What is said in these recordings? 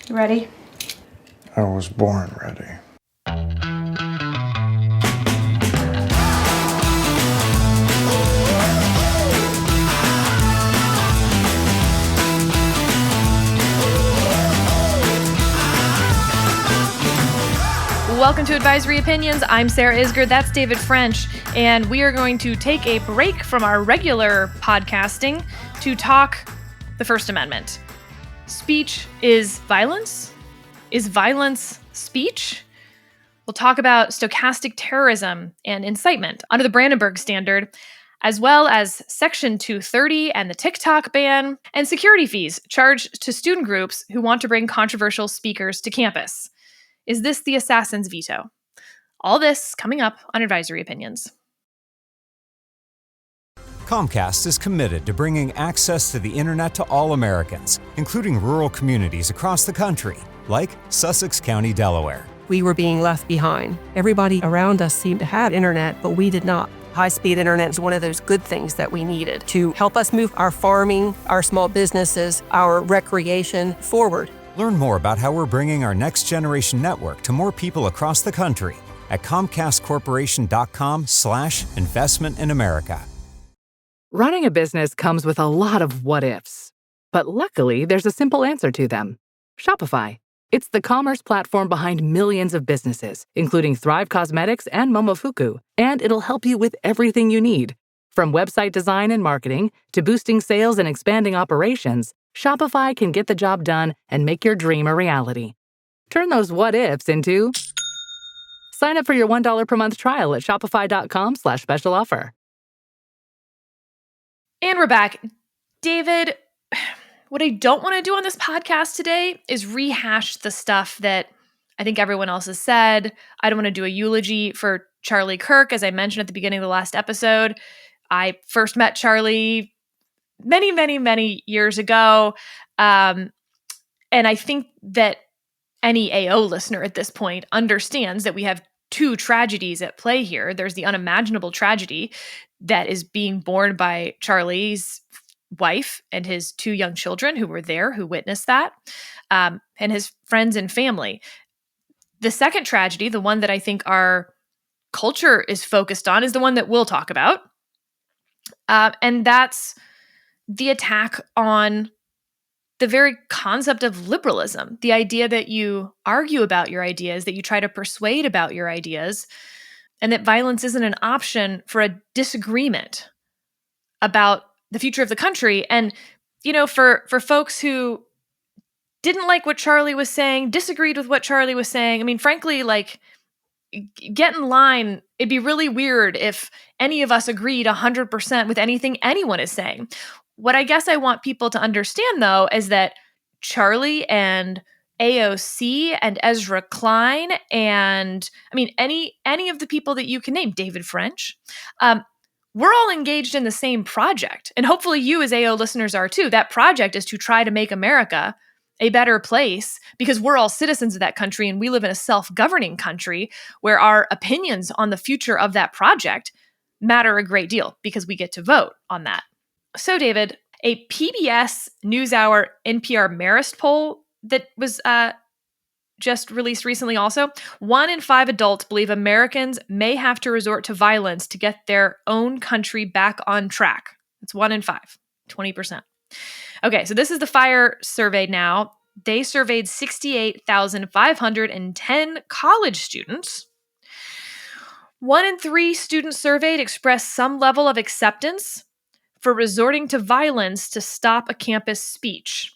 Ready? I was born ready. Welcome to Advisory Opinions. I'm Sarah Isgard. That's David French. And we are going to take a break from our regular podcasting to talk the First Amendment. Speech is violence? Is violence speech? We'll talk about stochastic terrorism and incitement under the Brandenburg Standard, as well as Section 230 and the TikTok ban, and security fees charged to student groups who want to bring controversial speakers to campus. Is this the assassin's veto? All this coming up on Advisory Opinions. Comcast is committed to bringing access to the internet to all Americans, including rural communities across the country, like Sussex County, Delaware. We were being left behind. Everybody around us seemed to have internet, but we did not. High-speed internet is one of those good things that we needed to help us move our farming, our small businesses, our recreation forward. Learn more about how we're bringing our next-generation network to more people across the country at comcastcorporation.com/investment in America. Running a business comes with a lot of what-ifs. But luckily, there's a simple answer to them. Shopify. It's the commerce platform behind millions of businesses, including Thrive Cosmetics and Momofuku. And it'll help you with everything you need. From website design and marketing to boosting sales and expanding operations, Shopify can get the job done and make your dream a reality. Turn those what-ifs into... Sign up for your $1 per month trial at shopify.com/special offer. And we're back. David, what I don't want to do on this podcast today is rehash the stuff that I think everyone else has said. I don't want to do a eulogy for Charlie Kirk. As I mentioned at the beginning of the last episode, I first met Charlie many years ago. And I think that any AO listener at this point understands that we have two tragedies at play here. There's the unimaginable tragedy that is being borne by Charlie's wife and his two young children who were there, who witnessed that, and his friends and family. The second tragedy, the one that I think our culture is focused on, is the one that we'll talk about. And that's the attack on the very concept of liberalism, the idea that you argue about your ideas, that you try to persuade about your ideas, and that violence isn't an option for a disagreement about the future of the country. And, you know, for folks who didn't like what Charlie was saying, disagreed with what Charlie was saying, I mean, frankly, like, get in line. It'd be really weird if any of us agreed 100% with anything anyone is saying. What I guess I want people to understand, though, is that Charlie and AOC and Ezra Klein and, I mean, any of the people that you can name, David French, we're all engaged in the same project. And hopefully you as AO listeners are too. That project is to try to make America a better place because we're all citizens of that country and we live in a self-governing country where our opinions on the future of that project matter a great deal because we get to vote on that. So, David, a PBS NewsHour NPR Marist poll that was just released recently also, 1 in 5 adults believe Americans may have to resort to violence to get their own country back on track. It's 1 in 5, 20%. Okay, so this is the FIRE survey now. They surveyed 68,510 college students. 1 in 3 students surveyed expressed some level of acceptance for resorting to violence to stop a campus speech.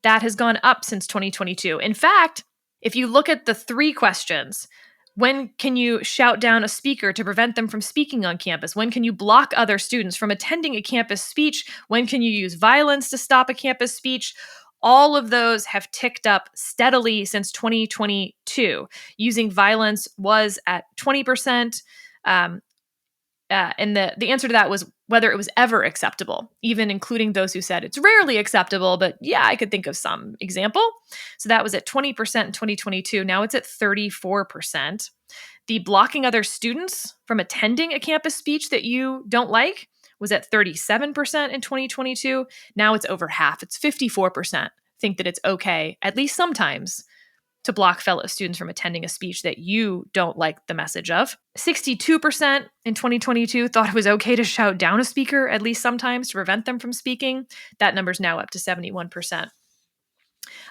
That has gone up since 2022. In fact, if you look at the 3 questions, when can you shout down a speaker to prevent them from speaking on campus? When can you block other students from attending a campus speech? When can you use violence to stop a campus speech? All of those have ticked up steadily since 2022. Using violence was at 20%. And the answer to that was whether it was ever acceptable, even including those who said it's rarely acceptable, but yeah, I could think of some example. So that was at 20% in 2022. Now it's at 34%. The blocking other students from attending a campus speech that you don't like was at 37% in 2022. Now it's over half. It's 54%. think that it's okay, at least sometimes, to block fellow students from attending a speech that you don't like the message of. 62% in 2022 thought it was okay to shout down a speaker, at least sometimes, to prevent them from speaking. That number's now up to 71%.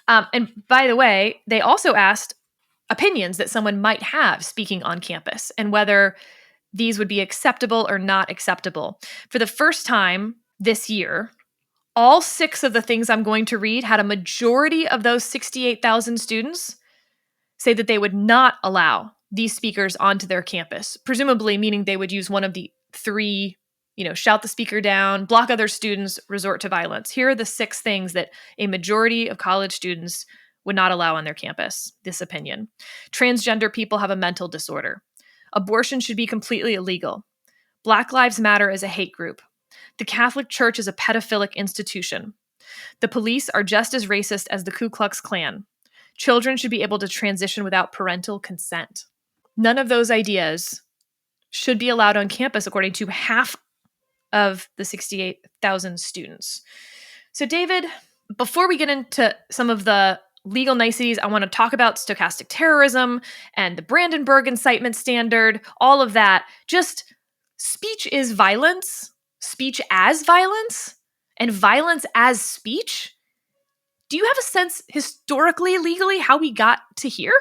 And by the way, they also asked opinions that someone might have speaking on campus and whether these would be acceptable or not acceptable. For the first time this year, all 6 of the things I'm going to read had a majority of those 68,000 students say that they would not allow these speakers onto their campus, presumably meaning they would use one of the 3, shout the speaker down, block other students, resort to violence. Here are the 6 things that a majority of college students would not allow on their campus, this opinion. Transgender people have a mental disorder. Abortion should be completely illegal. Black Lives Matter is a hate group. The Catholic Church is a pedophilic institution. The police are just as racist as the Ku Klux Klan. Children should be able to transition without parental consent. None of those ideas should be allowed on campus, according to half of the 68,000 students. So, David, before we get into some of the legal niceties, I want to talk about stochastic terrorism and the Brandenburg incitement standard, all of that. Just speech is violence, speech as violence, and violence as speech. Do you have a sense historically, legally, how we got to here?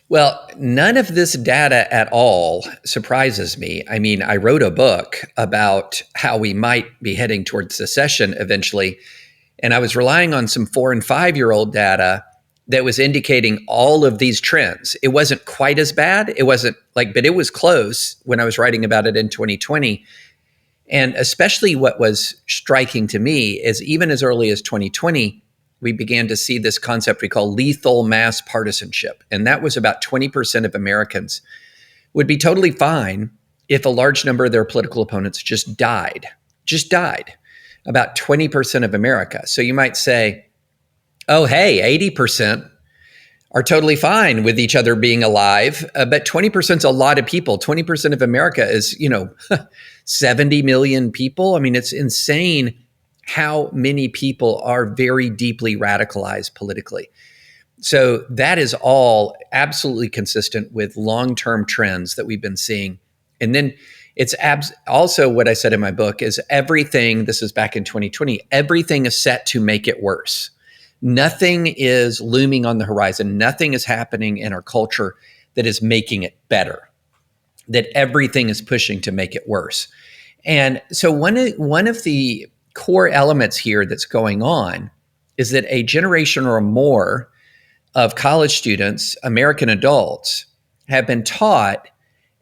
Well, none of this data at all surprises me. I mean, I wrote a book about how we might be heading towards secession eventually, and I was relying on some 4- and 5-year-old data that was indicating all of these trends. It wasn't quite as bad. It wasn't but it was close when I was writing about it in 2020. And especially what was striking to me is even as early as 2020, we began to see this concept we call lethal mass partisanship. And that was about 20% of Americans would be totally fine if a large number of their political opponents just died. About 20% of America. So you might say, oh, hey, 80% are totally fine with each other being alive. But 20% is a lot of people. 20% of America is, 70 million people. I mean, it's insane how many people are very deeply radicalized politically. So that is all absolutely consistent with long-term trends that we've been seeing. And then it's also what I said in my book is everything, this is back in 2020, everything is set to make it worse. Nothing is looming on the horizon. Nothing is happening in our culture that is making it better, that everything is pushing to make it worse. And so one of the core elements here that's going on is that a generation or more of college students, American adults, have been taught,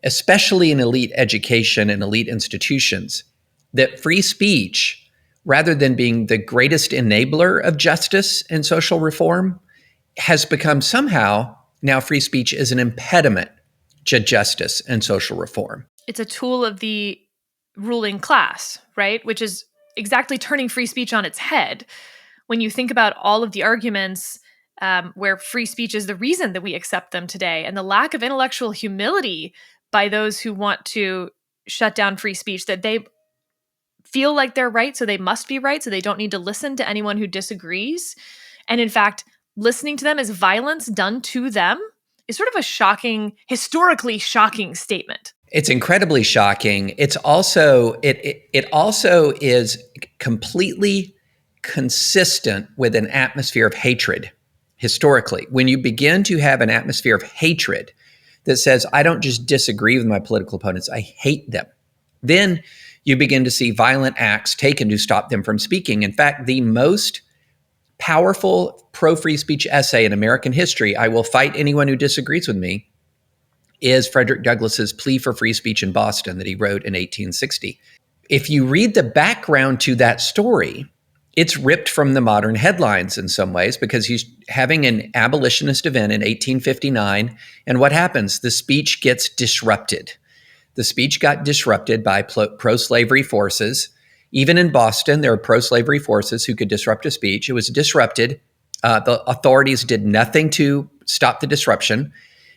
especially in elite education and elite institutions, that free speech, rather than being the greatest enabler of justice and social reform, has become somehow now free speech is an impediment to justice and social reform. It's a tool of the ruling class, right? Which is exactly turning free speech on its head. When you think about all of the arguments where free speech is the reason that we accept them today, and the lack of intellectual humility by those who want to shut down free speech, that they feel like they're right, so they must be right, so they don't need to listen to anyone who disagrees. And in fact, listening to them is violence done to them is sort of a shocking, historically shocking statement. It's incredibly shocking. It's also, it also is completely consistent with an atmosphere of hatred historically. When you begin to have an atmosphere of hatred that says, I don't just disagree with my political opponents, I hate them, then you begin to see violent acts taken to stop them from speaking. In fact, the most powerful pro-free speech essay in American history, I Will Fight Anyone Who Disagrees with Me, is Frederick Douglass's Plea for Free Speech in Boston that he wrote in 1860. If you read the background to that story, it's ripped from the modern headlines in some ways because he's having an abolitionist event in 1859. And what happens? The speech gets disrupted. The speech got disrupted by pro-slavery forces. Even in Boston, there are pro-slavery forces who could disrupt a speech. It was disrupted. The authorities did nothing to stop the disruption.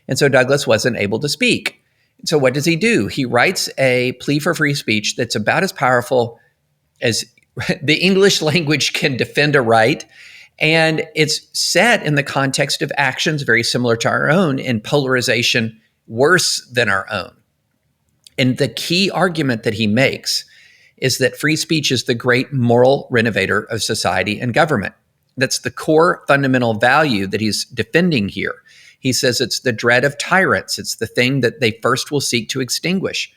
And so Douglass wasn't able to speak. So what does he do? He writes a plea for free speech that's about as powerful as the English language can defend a right. And it's set in the context of actions very similar to our own and polarization worse than our own. And the key argument that he makes is that free speech is the great moral renovator of society and government. That's the core fundamental value that he's defending here. He says it's the dread of tyrants. It's the thing that they first will seek to extinguish.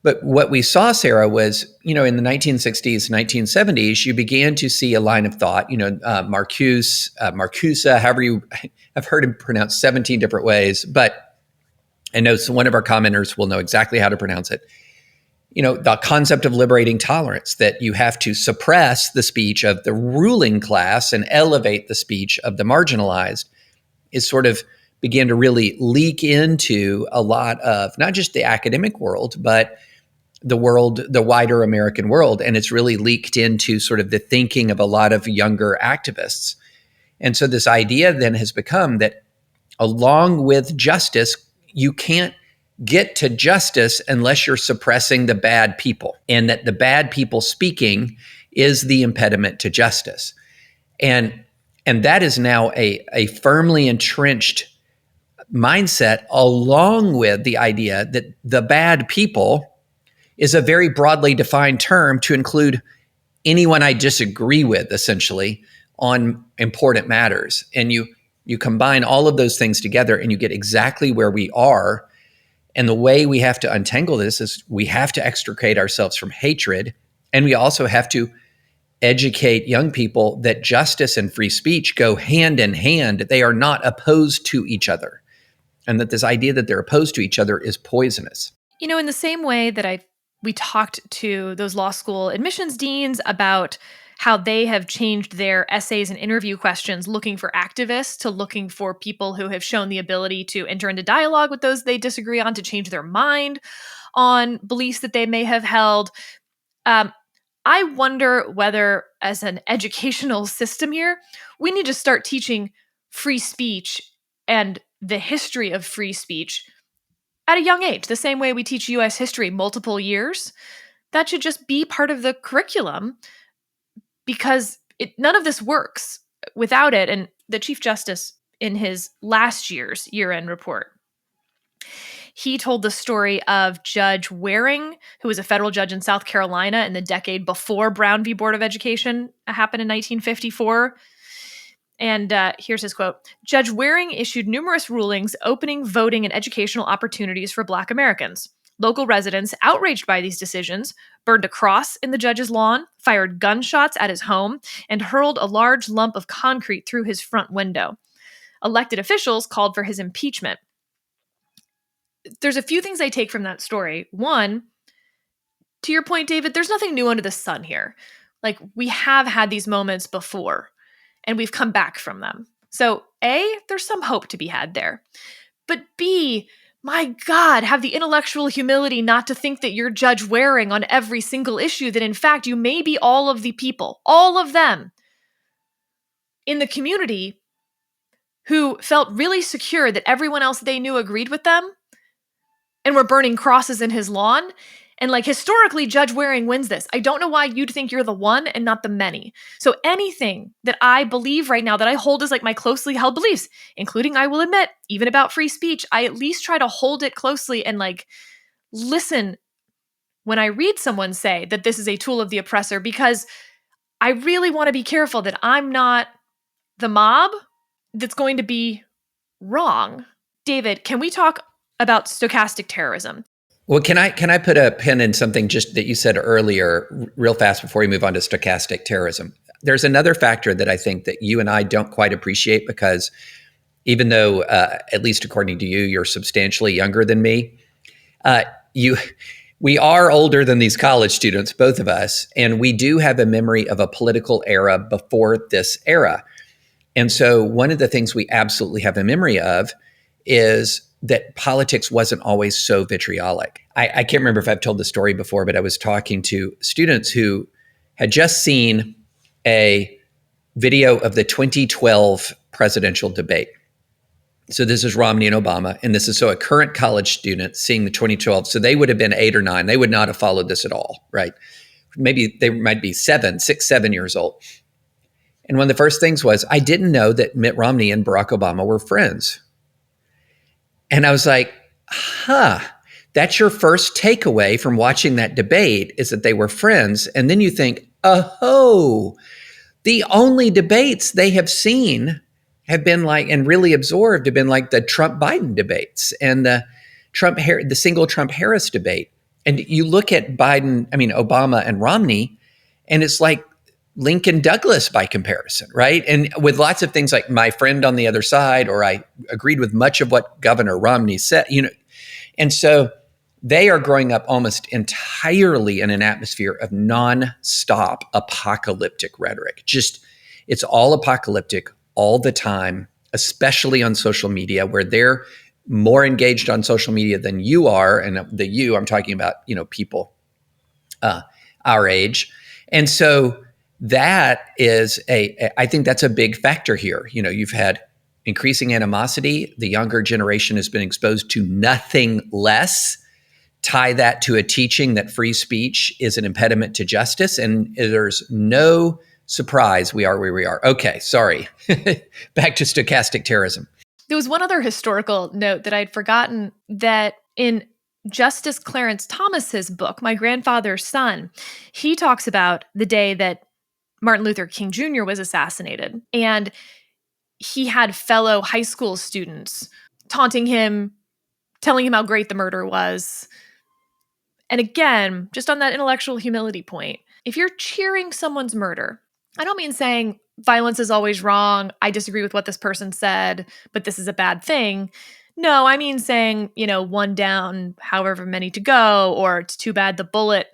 But what we saw, Sarah, was, in the 1960s, 1970s, you began to see a line of thought, Marcuse, Marcusa, I've heard him pronounced 17 different ways, but I know one of our commenters will know exactly how to pronounce it. The concept of liberating tolerance, that you have to suppress the speech of the ruling class and elevate the speech of the marginalized, is sort of began to really leak into a lot of not just the academic world, but the world, the wider American world. And it's really leaked into sort of the thinking of a lot of younger activists. And so this idea then has become that along with justice, you can't get to justice unless you're suppressing the bad people, and that the bad people speaking is the impediment to justice. And that is now a firmly entrenched mindset, along with the idea that the bad people is a very broadly defined term to include anyone I disagree with, essentially, on important matters. And you combine all of those things together and you get exactly where we are. And the way we have to untangle this is we have to extricate ourselves from hatred. And we also have to educate young people that justice and free speech go hand in hand. They are not opposed to each other. And that this idea that they're opposed to each other is poisonous. In the same way that we talked to those law school admissions deans about how they have changed their essays and interview questions, looking for activists to looking for people who have shown the ability to enter into dialogue with those they disagree on, to change their mind on beliefs that they may have held. I wonder whether, as an educational system here, we need to start teaching free speech and the history of free speech at a young age, the same way we teach U.S. history multiple years. That should just be part of the curriculum, because none of this works without it. And the Chief Justice, in his last year's year-end report, he told the story of Judge Waring, who was a federal judge in South Carolina in the decade before Brown v. Board of Education happened in 1954. And here's his quote. Judge Waring issued numerous rulings opening voting and educational opportunities for Black Americans. Local residents, outraged by these decisions, burned a cross in the judge's lawn, fired gunshots at his home, and hurled a large lump of concrete through his front window. Elected officials called for his impeachment. There's a few things I take from that story. One, to your point, David, there's nothing new under the sun here. Like, we have had these moments before, and we've come back from them. So, A, there's some hope to be had there. But B, my God, have the intellectual humility not to think that you're Judge Waring on every single issue, that in fact you may be all of the people, all of them in the community who felt really secure that everyone else they knew agreed with them and were burning crosses in his lawn. And historically, Judge Waring wins this. I don't know why you'd think you're the one and not the many. So anything that I believe right now, that I hold as my closely held beliefs, including, I will admit, even about free speech, I at least try to hold it closely and listen when I read someone say that this is a tool of the oppressor, because I really want to be careful that I'm not the mob that's going to be wrong. David, can we talk about stochastic terrorism? Well, can I put a pin in something just that you said earlier, real fast, before we move on to stochastic terrorism? There's another factor that I think that you and I don't quite appreciate, because even though, at least according to you, you're substantially younger than me, we are older than these college students, both of us, and we do have a memory of a political era before this era. And so one of the things we absolutely have a memory of is that politics wasn't always so vitriolic. I can't remember if I've told the story before, but I was talking to students who had just seen a video of the 2012 presidential debate. So this is Romney and Obama, and this is a current college student seeing the 2012. So they would have been 8 or 9. They would not have followed this at all, right? Maybe they might be 7 years old. And one of the first things was, I didn't know that Mitt Romney and Barack Obama were friends. And I was like, that's your first takeaway from watching that debate, is that they were friends. And then you think, the only debates they have seen have been like, and really absorbed, have been like the Trump-Biden debates and the single Trump-Harris debate. And you look at Obama and Romney, and it's like Lincoln Douglas by comparison, right? And with lots of things like my friend on the other side, or I agreed with much of what Governor Romney said, and so they are growing up almost entirely in an atmosphere of nonstop apocalyptic rhetoric. Just, it's all apocalyptic all the time, especially on social media, where they're more engaged on social media than you are. And I'm talking about, people our age. And so that is I think that's a big factor here. You've had increasing animosity. The younger generation has been exposed to nothing less. Tie that to a teaching that free speech is an impediment to justice, and there's no surprise we are where we are. Okay, sorry. Back to stochastic terrorism. There was one other historical note that I'd forgotten, that in Justice Clarence Thomas's book, My Grandfather's Son, he talks about the day that Martin Luther King Jr. was assassinated. And he had fellow high school students taunting him, telling him how great the murder was. And again, just on that intellectual humility point, if you're cheering someone's murder, I don't mean saying violence is always wrong, I disagree with what this person said, but this is a bad thing. No, I mean saying, one down, however many to go, or it's too bad the bullet,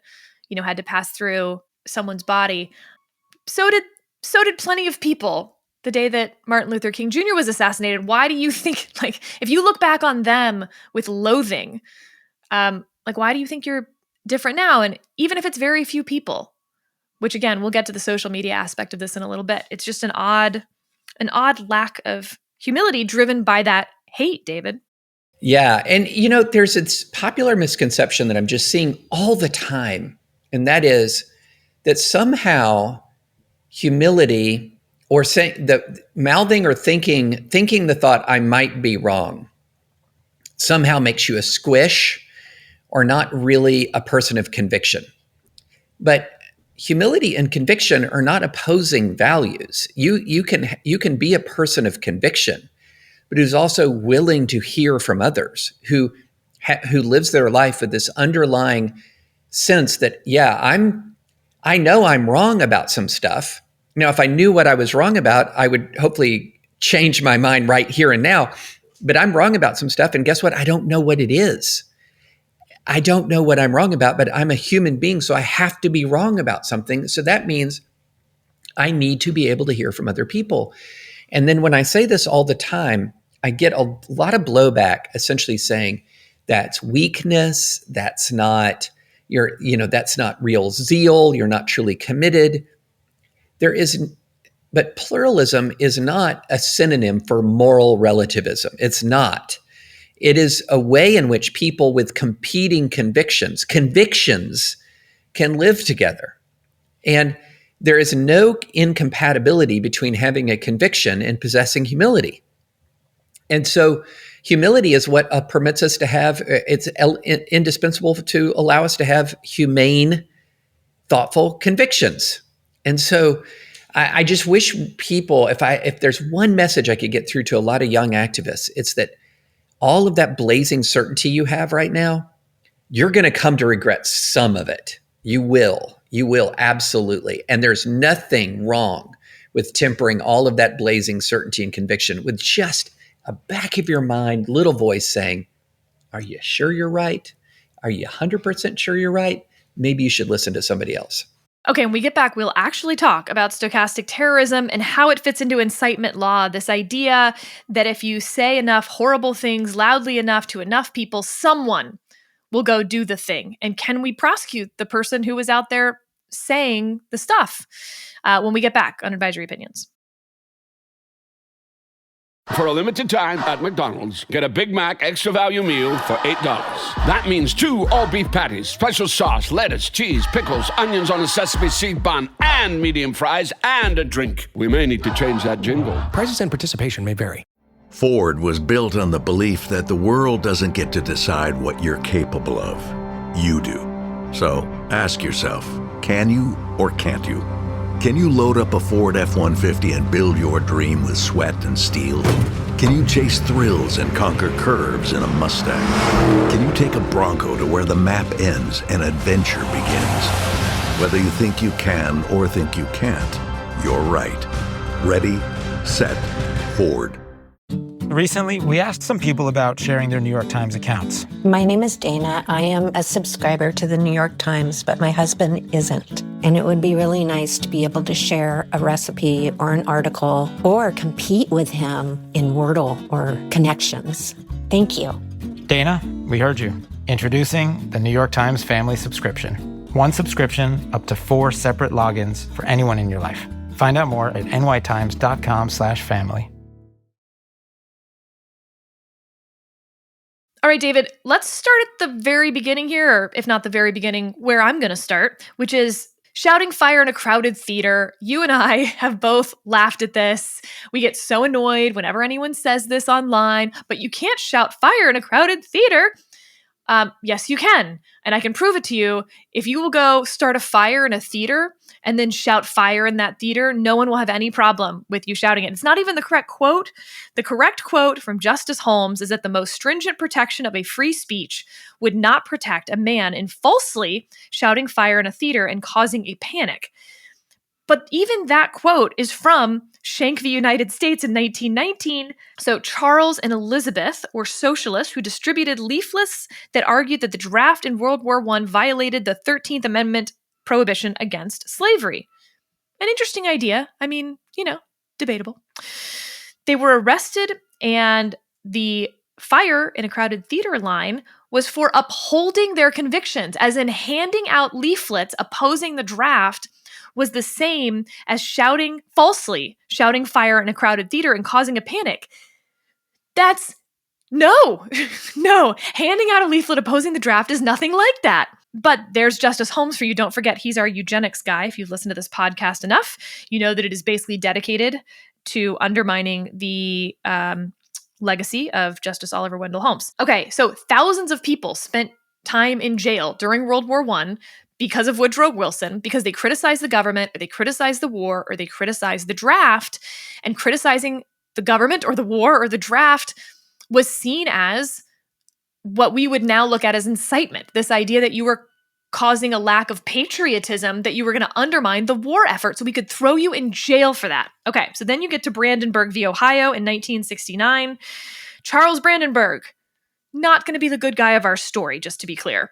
had to pass through someone's body. So did plenty of people the day that Martin Luther King Jr. was assassinated. Why do you think, if you look back on them with loathing, why do you think you're different now? And even if it's very few people, which again, we'll get to the social media aspect of this in a little bit, it's just an odd lack of humility driven by that hate, David. Yeah. And, there's this popular misconception that I'm just seeing all the time. And that is that somehow humility, or saying the mouthing or thinking the thought I might be wrong, somehow makes you a squish or not really a person of conviction. But humility and conviction are not opposing values. You can be a person of conviction, but who's also willing to hear from others, who lives their life with this underlying sense that, I know I'm wrong about some stuff. Now, if I knew what I was wrong about, I would hopefully change my mind right here and now. But I'm wrong about some stuff, and guess what? I don't know what it is. I don't know what I'm wrong about, but I'm a human being, so I have to be wrong about something. So that means I need to be able to hear from other people. And then when I say this all the time, I get a lot of blowback, essentially saying that's weakness, that's not that's not real zeal, you're not truly committed. But pluralism is not a synonym for moral relativism. It's not. It is a way in which people with competing convictions can live together. And there is no incompatibility between having a conviction and possessing humility. And so humility is what permits us to have, it's indispensable to allow us to have humane, thoughtful convictions. And so I just wish people, if there's one message I could get through to a lot of young activists, it's that all of that blazing certainty you have right now, you're going to come to regret some of it. You will absolutely. And there's nothing wrong with tempering all of that blazing certainty and conviction with just a back of your mind little voice saying, are you sure you're right? Are you 100% sure you're right? Maybe you should listen to somebody else. Okay, when we get back, we'll actually talk about stochastic terrorism and how it fits into incitement law, this idea that if you say enough horrible things loudly enough to enough people, someone will go do the thing. And can we prosecute the person who was out there saying the stuff? When we get back on Advisory Opinions. For a limited time at McDonald's, get a Big Mac Extra Value Meal for $8. That means 2 all-beef patties, special sauce, lettuce, cheese, pickles, onions on a sesame seed bun, and medium fries, and a drink. We may need to change that jingle. Prices and participation may vary. Ford was built on the belief that the world doesn't get to decide what you're capable of. You do. So ask yourself, can you or can't you? Can you load up a Ford F-150 and build your dream with sweat and steel? Can you chase thrills and conquer curves in a Mustang? Can you take a Bronco to where the map ends and adventure begins? Whether you think you can or think you can't, you're right. Ready, set, Ford. Recently, we asked some people about sharing their New York Times accounts. My name is Dana. I am a subscriber to the New York Times, but my husband isn't. And it would be really nice to be able to share a recipe or an article or compete with him in Wordle or Connections. Thank you. Dana, we heard you. Introducing the New York Times Family Subscription. One subscription, up to 4 separate logins for anyone in your life. Find out more at nytimes.com/family. All right, David, let's start at the very beginning here, or if not the very beginning, where I'm going to start, which is shouting fire in a crowded theater. You and I have both laughed at this. We get so annoyed whenever anyone says this online, but you can't shout fire in a crowded theater. Yes, you can. And I can prove it to you. If you will go start a fire in a theater and then shout fire in that theater, no one will have any problem with you shouting it. It's not even the correct quote. The correct quote from Justice Holmes is that the most stringent protection of a free speech would not protect a man in falsely shouting fire in a theater and causing a panic. But even that quote is from Schenck v. United States in 1919. So Charles and Elizabeth were socialists who distributed leaflets that argued that the draft in World War I violated the 13th Amendment prohibition against slavery. An interesting idea. I mean, debatable. They were arrested, and the fire in a crowded theater line was for upholding their convictions, as in handing out leaflets opposing the draft was the same as falsely shouting fire in a crowded theater and causing a panic. That's no. Handing out a leaflet opposing the draft is nothing like that. But there's Justice Holmes for you. Don't forget, he's our eugenics guy. If you've listened to this podcast enough, you know that it is basically dedicated to undermining the legacy of Justice Oliver Wendell Holmes. Okay, so thousands of people spent time in jail during World War I because of Woodrow Wilson, because they criticized the government, or they criticized the war, or they criticized the draft. And criticizing the government or the war or the draft was seen as what we would now look at as incitement. This idea that you were causing a lack of patriotism, that you were going to undermine the war effort, so we could throw you in jail for that. Okay, so then you get to Brandenburg v. Ohio in 1969. Charles Brandenburg, not going to be the good guy of our story, just to be clear.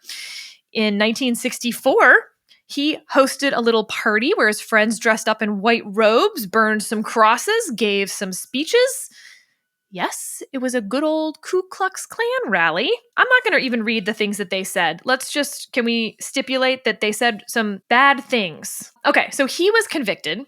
In 1964, he hosted a little party where his friends dressed up in white robes, burned some crosses, gave some speeches. Yes, it was a good old Ku Klux Klan rally. I'm not going to even read the things that they said. Can we stipulate that they said some bad things? Okay, so he was convicted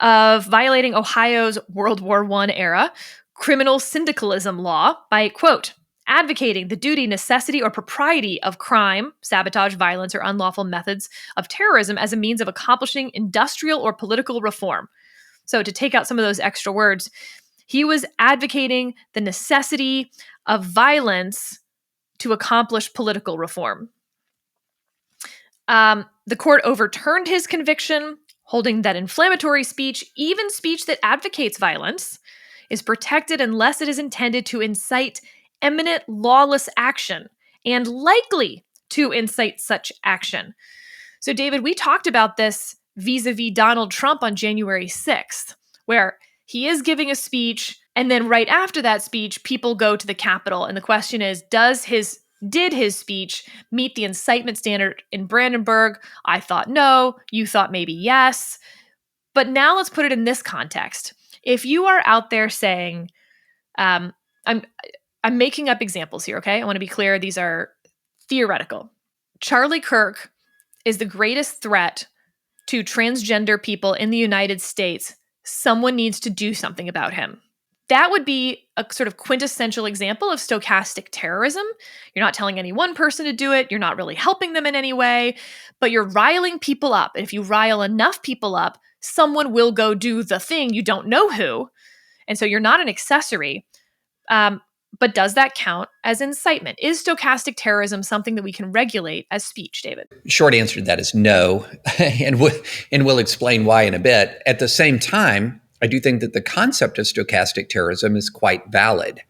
of violating Ohio's World War I era criminal syndicalism law by, quote, advocating the duty, necessity, or propriety of crime, sabotage, violence, or unlawful methods of terrorism as a means of accomplishing industrial or political reform. So to take out some of those extra words, he was advocating the necessity of violence to accomplish political reform. The court overturned his conviction, holding that inflammatory speech, even speech that advocates violence, is protected unless it is intended to incite imminent lawless action and likely to incite such action. So, David, we talked about this vis-a-vis Donald Trump on January 6th, where he is giving a speech, and then right after that speech, people go to the Capitol. And the question is, did his speech meet the incitement standard in Brandenburg? I thought no. You thought maybe yes. But now let's put it in this context. If you are out there saying, I'm making up examples here, okay? I want to be clear. These are theoretical. Charlie Kirk is the greatest threat to transgender people in the United States. Someone needs to do something about him. That would be a sort of quintessential example of stochastic terrorism. You're not telling any one person to do it. You're not really helping them in any way, but you're riling people up. And if you rile enough people up, someone will go do the thing. You don't know who. And so you're not an accessory. But does that count as incitement? Is stochastic terrorism something that we can regulate as speech, David? Short answer to that is no. and we'll explain why in a bit. At the same time, I do think that the concept of stochastic terrorism is quite valid.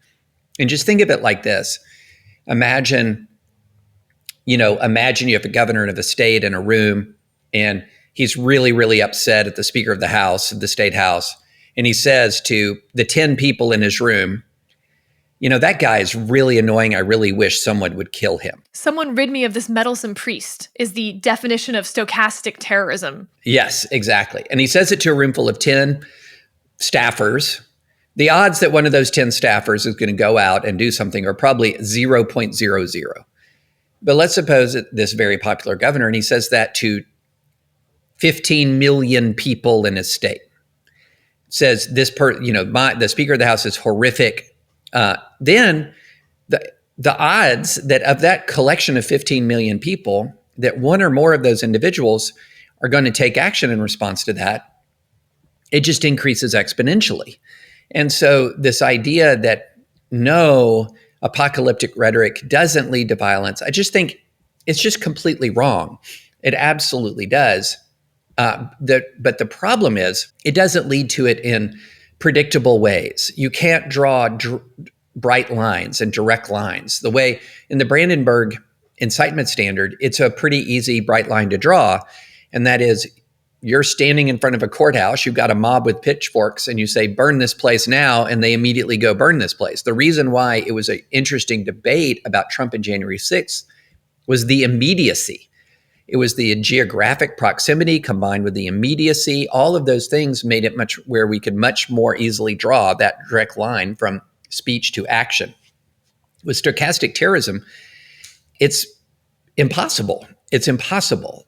And just think of it like this. Imagine you have a governor of a state in a room, and he's really, really upset at the Speaker of the House, the state house. And he says to the 10 people in his room, that guy is really annoying. I really wish someone would kill him. Someone rid me of this meddlesome priest is the definition of stochastic terrorism. Yes, exactly. And he says it to a room full of 10 staffers. The odds that one of those 10 staffers is going to go out and do something are probably 0.00. But let's suppose that this very popular governor, and he says that to 15 million people in his state, says the Speaker of the House is horrific. Then the odds that of that collection of 15 million people, that one or more of those individuals are going to take action in response to that, it just increases exponentially. And so this idea that no, apocalyptic rhetoric doesn't lead to violence, I just think it's just completely wrong. It absolutely does. But the problem is it doesn't lead to it in predictable ways. You can't draw bright lines and direct lines. The way in the Brandenburg incitement standard, it's a pretty easy bright line to draw. And that is, you're standing in front of a courthouse, you've got a mob with pitchforks, and you say, burn this place now, and they immediately go burn this place. The reason why it was an interesting debate about Trump and January 6th was the immediacy. It was the geographic proximity combined with the immediacy. All of those things made it where we could much more easily draw that direct line from speech to action. With stochastic terrorism, it's impossible. It's impossible.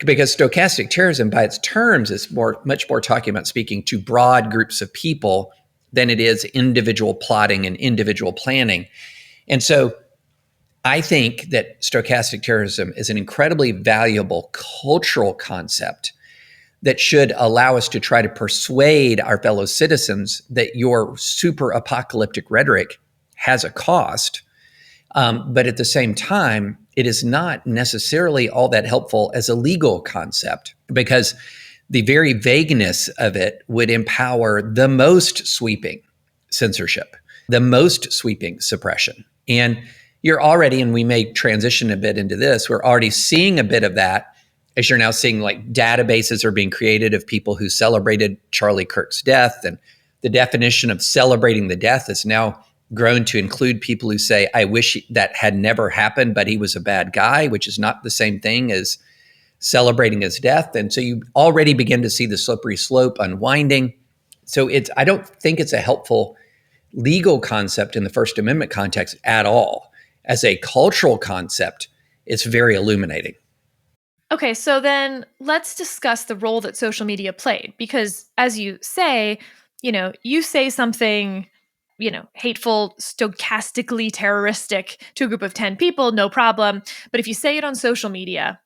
Because stochastic terrorism, by its terms, is much more talking about speaking to broad groups of people than it is individual plotting and individual planning. And so I think that stochastic terrorism is an incredibly valuable cultural concept that should allow us to try to persuade our fellow citizens that your super apocalyptic rhetoric has a cost. But at the same time, it is not necessarily all that helpful as a legal concept, because the very vagueness of it would empower the most sweeping censorship, the most sweeping suppression. And you're already, and we may transition a bit into this, we're already seeing a bit of that as you're now seeing like databases are being created of people who celebrated Charlie Kirk's death. And the definition of celebrating the death is now grown to include people who say, I wish that had never happened, but he was a bad guy, which is not the same thing as celebrating his death. And so you already begin to see the slippery slope unwinding. So I don't think it's a helpful legal concept in the First Amendment context at all. As a cultural concept, it's very illuminating. Okay, so then let's discuss the role that social media played, because as you say, you say something, hateful, stochastically terroristic to a group of 10 people, no problem. But if you say it on social media,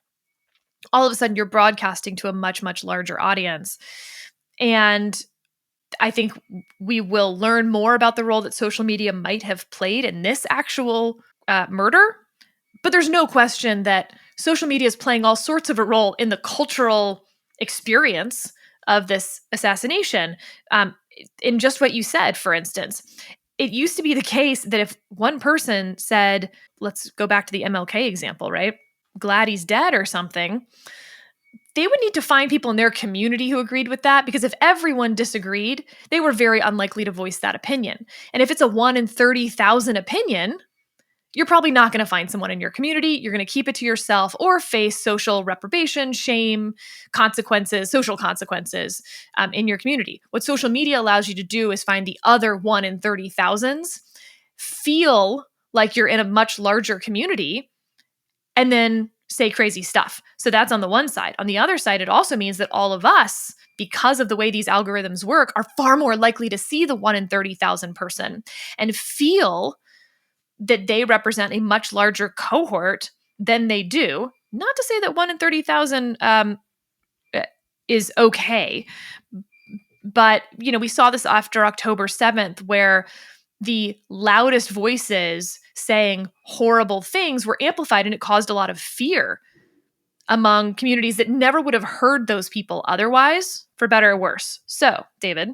all of a sudden you're broadcasting to a much, much larger audience. And I think we will learn more about the role that social media might have played in this actual murder. But there's no question that social media is playing all sorts of a role in the cultural experience of this assassination. In just what you said, for instance, it used to be the case that if one person said, let's go back to the MLK example, right? Glad he's dead or something, they would need to find people in their community who agreed with that, because if everyone disagreed, they were very unlikely to voice that opinion. And if it's a 1 in 30,000 opinion, you're probably not going to find someone in your community. You're going to keep it to yourself or face social reprobation, shame, consequences, social consequences in your community. What social media allows you to do is find the other 1 in 30,000s, feel like you're in a much larger community, and then say crazy stuff. So that's on the one side. On the other side, it also means that all of us, because of the way these algorithms work, are far more likely to see the 1 in 30,000 person and feel that they represent a much larger cohort than they do. Not to say that 1 in 30,000 is okay, but we saw this after October 7th, where the loudest voices saying horrible things were amplified, and it caused a lot of fear among communities that never would have heard those people otherwise, for better or worse. So, David,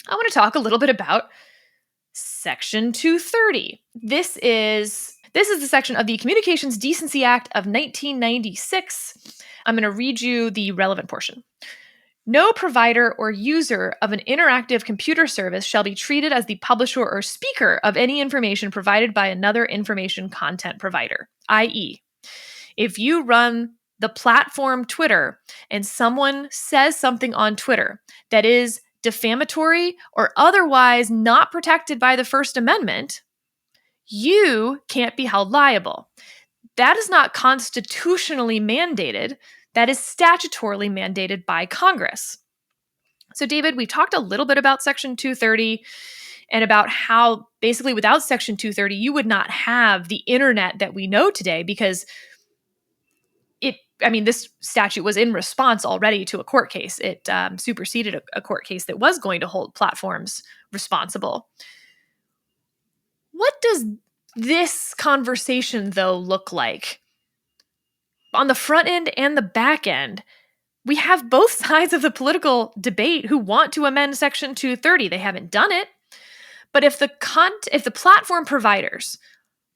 I want to talk a little bit about Section 230. This is the section of the Communications Decency Act of 1996. I'm going to read you the relevant portion. No provider or user of an interactive computer service shall be treated as the publisher or speaker of any information provided by another information content provider, i.e., if you run the platform Twitter and someone says something on Twitter that is defamatory or otherwise not protected by the First Amendment, you can't be held liable. That is not constitutionally mandated. That is statutorily mandated by Congress. So, David, we talked a little bit about Section 230 and about how basically without Section 230, you would not have the internet that we know today, because this statute was in response already to a court case. It superseded a court case that was going to hold platforms responsible. What does this conversation, though, look like? On the front end and the back end, we have both sides of the political debate who want to amend Section 230. They haven't done it. But if the platform providers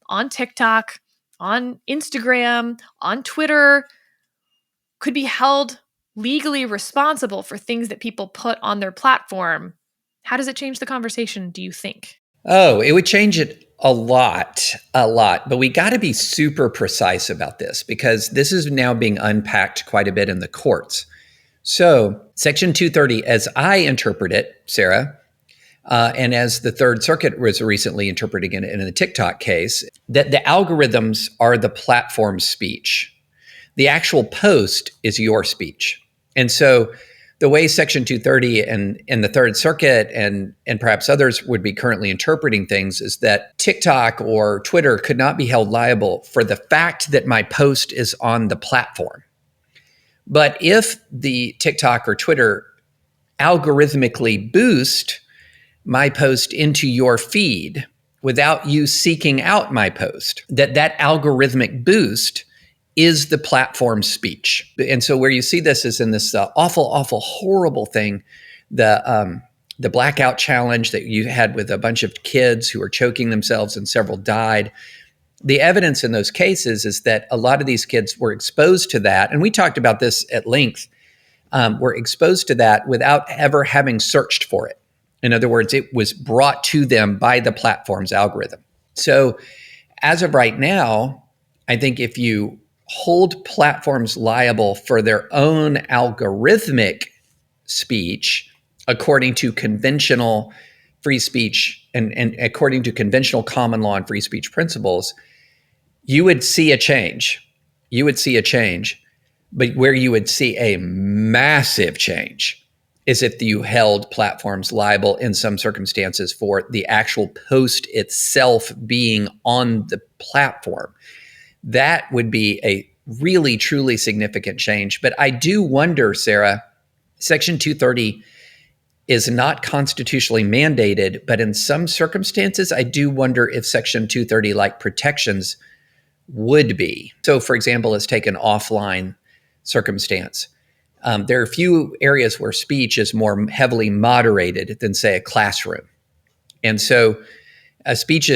on TikTok, on Instagram, on Twitter could be held legally responsible for things that people put on their platform, how does it change the conversation, do you think? Oh, it would change it a lot. But we got to be super precise about this, because this is now being unpacked quite a bit in the courts. So Section 230, as I interpret it, Sarah, and as the Third Circuit was recently interpreting it in the TikTok case, that the algorithms are the platform's speech. The actual post is your speech. And so the way Section 230 and the Third Circuit and perhaps others would be currently interpreting things is that TikTok or Twitter could not be held liable for the fact that my post is on the platform. But if the TikTok or Twitter algorithmically boost my post into your feed without you seeking out my post, that algorithmic boost is the platform's speech. And so where you see this is in this awful, horrible thing, the blackout challenge that you had with a bunch of kids who were choking themselves and several died. The evidence in those cases is that a lot of these kids were exposed to that, and we talked about this at length, were exposed to that without ever having searched for it. In other words, it was brought to them by the platform's algorithm. So as of right now, I think if you hold platforms liable for their own algorithmic speech according to conventional free speech and according to conventional common law and free speech principles, you would see a change. But where you would see a massive change is if you held platforms liable in some circumstances for the actual post itself being on the platform. That would be a really, truly significant change. But I do wonder, Sarah, Section 230 is not constitutionally mandated, but in some circumstances, I do wonder if Section 230-like protections would be. So, for example, let's take an offline circumstance. There are a few areas where speech is more heavily moderated than, say, a classroom. And so a speech,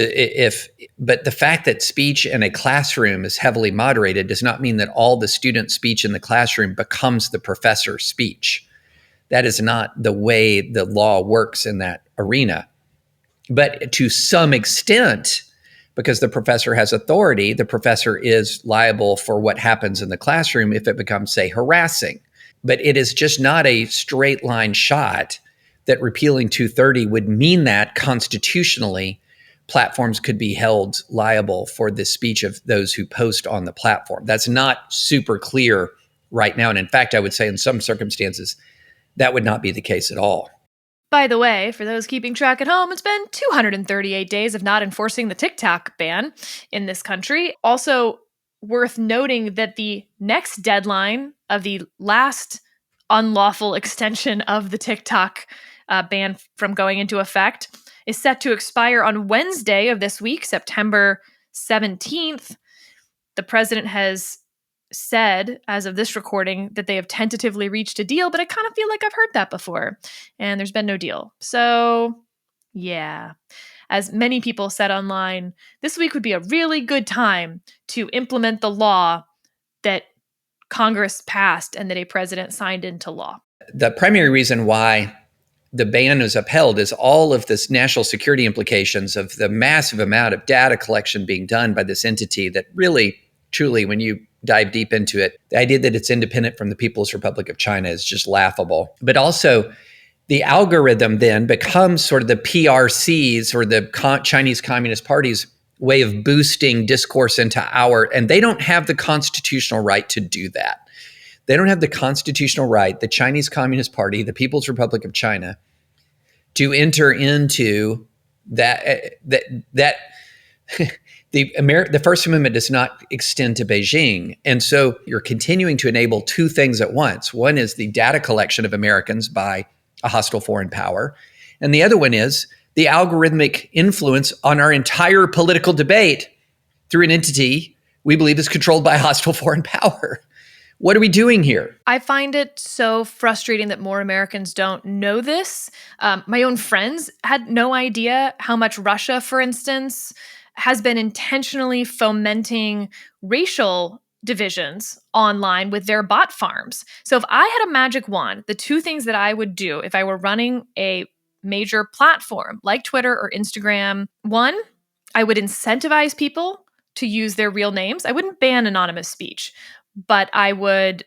but the fact that speech in a classroom is heavily moderated does not mean that all the student speech in the classroom becomes the professor's speech. That is not the way the law works in that arena. But to some extent, because the professor has authority, the professor is liable for what happens in the classroom if it becomes, say, harassing. But it is just not a straight line shot that repealing 230 would mean that constitutionally, platforms could be held liable for the speech of those who post on the platform. That's not super clear right now. And in fact, I would say in some circumstances, that would not be the case at all. By the way, for those keeping track at home, it's been 238 days of not enforcing the TikTok ban in this country. Also, worth noting that the next deadline of the last unlawful extension of the TikTok ban from going into effect is set to expire on Wednesday of this week, September 17th. The president has said, as of this recording, that they have tentatively reached a deal, but I kind of feel like I've heard that before, and there's been no deal. So, yeah. As many people said online, this week would be a really good time to implement the law that Congress passed and that a president signed into law. The primary reason why the ban is upheld is all of this national security implications of the massive amount of data collection being done by this entity that really, truly, when you dive deep into it, the idea that it's independent from the People's Republic of China is just laughable. But also, the algorithm then becomes sort of the PRC's or the Chinese Communist Party's way of boosting discourse into and they don't have the constitutional right to do that. They don't have the constitutional right, the Chinese Communist Party, the People's Republic of China, to enter into that the First Amendment does not extend to Beijing. And so you're continuing to enable two things at once. One is the data collection of Americans by a hostile foreign power. And the other one is the algorithmic influence on our entire political debate through an entity we believe is controlled by a hostile foreign power. What are we doing here? I find it so frustrating that more Americans don't know this. My own friends had no idea how much Russia, for instance, has been intentionally fomenting racial divisions online with their bot farms. So if I had a magic wand, the two things that I would do if I were running a major platform like Twitter or Instagram, one, I would incentivize people to use their real names. I wouldn't ban anonymous speech, but I would,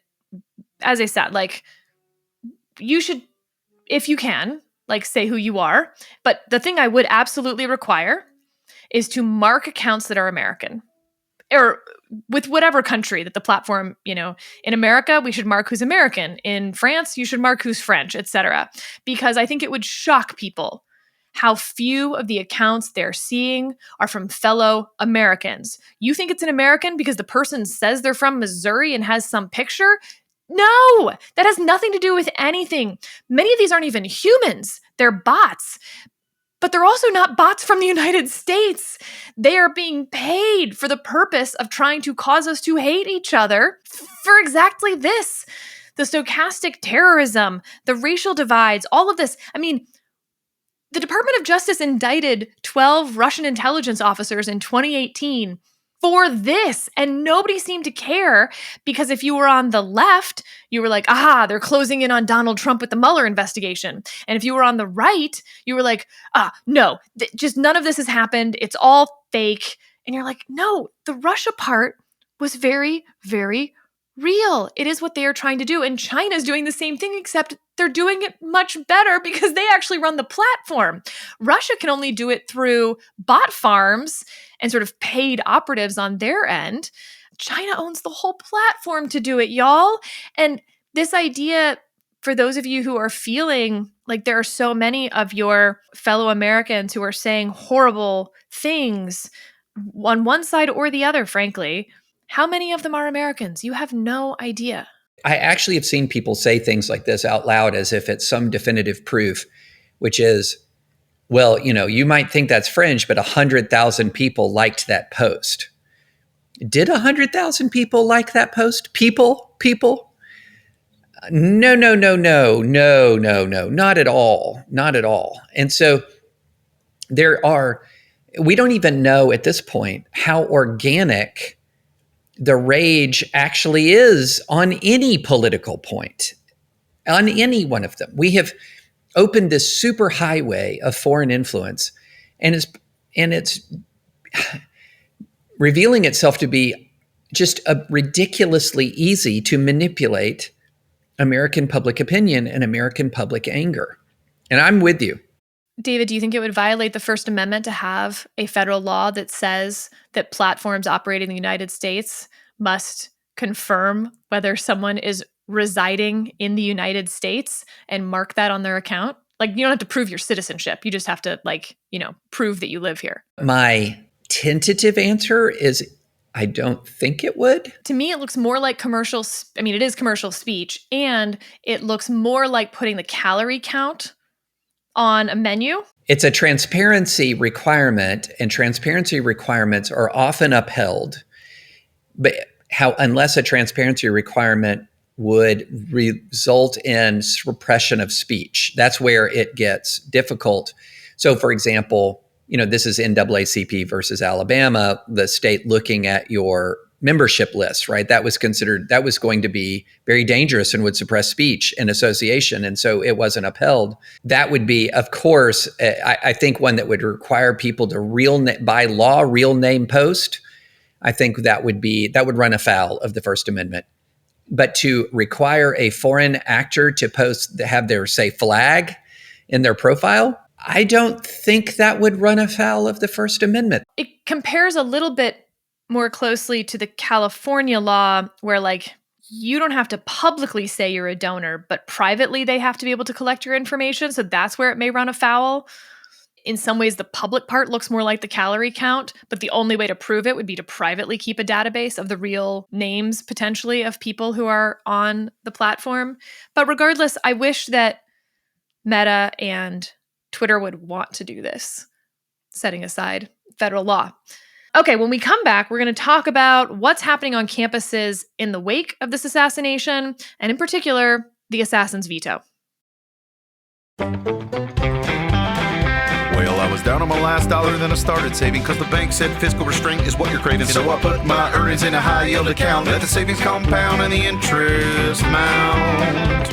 as I said, like, you should, if you can, like, say who you are. But the thing I would absolutely require is to mark accounts that are American, or with whatever country that the platform, in America, we should mark who's American. In France, you should mark who's French, etc. Because I think it would shock people how few of the accounts they're seeing are from fellow Americans. You think it's an American because the person says they're from Missouri and has some picture? No, that has nothing to do with anything. Many of these aren't even humans. They're bots. But they're also not bots from the United States. They are being paid for the purpose of trying to cause us to hate each other for exactly this. The stochastic terrorism, the racial divides, all of this. I mean, the Department of Justice indicted 12 Russian intelligence officers in 2018 for this, and nobody seemed to care, because if you were on the left, you were like, aha, they're closing in on Donald Trump with the Mueller investigation. And if you were on the right, you were like, no, just none of this has happened. It's all fake. And you're like, no, the Russia part was very, very real. It is what they are trying to do. And China's doing the same thing, except they're doing it much better because they actually run the platform. Russia can only do it through bot farms and sort of paid operatives on their end. China owns the whole platform to do it, y'all. And this idea, for those of you who are feeling like there are so many of your fellow Americans who are saying horrible things on one side or the other, frankly, how many of them are Americans? You have no idea. I actually have seen people say things like this out loud as if it's some definitive proof, which is, well, you might think that's fringe, but 100,000 people liked that post. Did 100,000 people like that post? People? No, not at all. Not at all. And so we don't even know at this point how organic the rage actually is on any political point, on any one of them. We have opened this superhighway of foreign influence, and it's revealing itself to be just ridiculously easy to manipulate American public opinion and American public anger. And I'm with you. David, do you think it would violate the First Amendment to have a federal law that says that platforms operating in the United States must confirm whether someone is residing in the United States and mark that on their account? Like, you don't have to prove your citizenship. You just have to, prove that you live here. My tentative answer is I don't think it would. To me, it looks more like it is commercial speech, and it looks more like putting the calorie count on a menu. It's a transparency requirement, and transparency requirements are often upheld. But unless a transparency requirement would result in suppression of speech, that's where it gets difficult. So, for example, this is NAACP versus Alabama, the state looking at your membership list, right? That was going to be very dangerous and would suppress speech and association. And so it wasn't upheld. That would be, of course, I think one that would require people to by law, real name post. I think that would run afoul of the First Amendment. But to require a foreign actor to have their, say, flag in their profile, I don't think that would run afoul of the First Amendment. It compares a little bit more closely to the California law where, you don't have to publicly say you're a donor, but privately they have to be able to collect your information. So that's where it may run afoul. In some ways, the public part looks more like the calorie count, but the only way to prove it would be to privately keep a database of the real names, potentially, of people who are on the platform. But regardless, I wish that Meta and Twitter would want to do this, setting aside federal law. Okay, when we come back, we're going to talk about what's happening on campuses in the wake of this assassination, and in particular, the assassin's veto. Well, I was down on my last dollar, then I started saving because the bank said fiscal restraint is what you're craving. So I put my earnings in a high yield account, let the savings compound and the interest mount.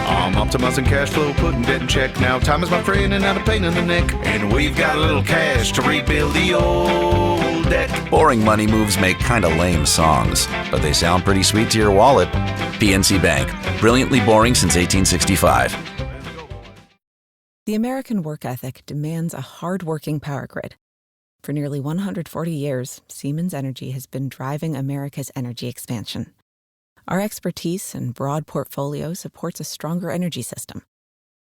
I'm optimizing cash flow, putting debt in check now. Time is my friend and not a pain in the neck. And we've got a little cash to rebuild the old debt. Boring money moves make kinda lame songs, but they sound pretty sweet to your wallet. PNC Bank, brilliantly boring since 1865. The American work ethic demands a hard-working power grid. For nearly 140 years, Siemens Energy has been driving America's energy expansion. Our expertise and broad portfolio supports a stronger energy system.